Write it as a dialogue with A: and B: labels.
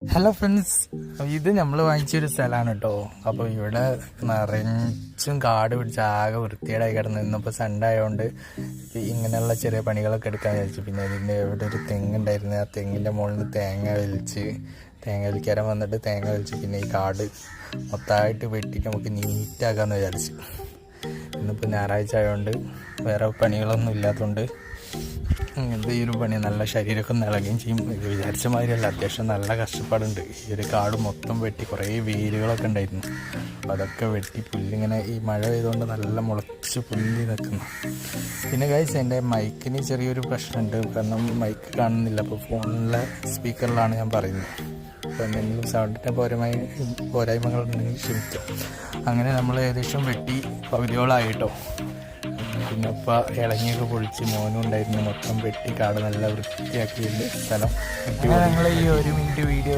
A: Hello friends, ഇത് നമ്മൾ വാങ്ങിച്ചൊരു സ്ഥലമാണ് കേട്ടോ. അപ്പോൾ ഇവിടെ നിറച്ചും കാട് പിടിച്ച് ആകെ വൃത്തികേടായി കിടന്ന് ഇന്നിപ്പോൾ സൺഡേ ആയതുകൊണ്ട് ഇങ്ങനെയുള്ള ചെറിയ പണികളൊക്കെ എടുക്കാൻ വിചാരിച്ചു. പിന്നെ ഇതിൻ്റെ ഇവിടെ ഒരു തെങ്ങുണ്ടായിരുന്നു, ആ തെങ്ങിൻ്റെ മുകളിൽ നിന്ന് തേങ്ങ വലിക്കാരം വന്നിട്ട് തേങ്ങ വലിച്ച് പിന്നെ ഈ കാട് മൊത്തമായിട്ട് വെട്ടിട്ട് നമുക്ക് നീറ്റാക്കാമെന്ന് വിചാരിച്ചു. ഇന്നിപ്പോൾ ഞായറാഴ്ച ആയതുകൊണ്ട് വേറെ പണികളൊന്നും ഇല്ലാത്തതുകൊണ്ട് ഇങ്ങനത്തെ ഈ ഒരു പണി നല്ല ശരീരമൊക്കെ ഇളകുകയും ചെയ്യും. ഇത് വിചാരിച്ച മാതിരിയല്ല, അത്യാവശ്യം നല്ല കഷ്ടപ്പാടുണ്ട്. ഈ ഒരു കാട് മൊത്തം വെട്ടി കുറേ വേരുകളൊക്കെ ഉണ്ടായിരുന്നു, അപ്പോൾ അതൊക്കെ വെട്ടി പുല്ലിങ്ങനെ ഈ മഴ പെയ്തുകൊണ്ട് നല്ല മുളച്ച് പുല്ലി നിൽക്കുന്നു. പിന്നെ ഗൈസ്, എൻ്റെ മൈക്കിന് ചെറിയൊരു പ്രശ്നമുണ്ട്, കാരണം മൈക്ക് കാണുന്നില്ല. അപ്പോൾ ഫോണിലെ സ്പീക്കറിലാണ് ഞാൻ പറയുന്നത്. അപ്പോൾ എന്തെങ്കിലും സൗണ്ടിൻ്റെ പോരായ്മകളുണ്ടെങ്കിൽ ക്ഷമിക്കാം. അങ്ങനെ നമ്മൾ ഏകദേശം വെട്ടി പകുതിയോളായിട്ടോ. പിന്നെ ഇപ്പോൾ ഇളങ്ങിയൊക്കെ പൊളിച്ച് മോനും ഉണ്ടായിരുന്നു, മൊത്തം വെട്ടി കാട് നല്ല വൃത്തിയാക്കിയിട്ട് സ്ഥലം. ഞങ്ങൾ ഈ 1 മിനിറ്റ് വീഡിയോ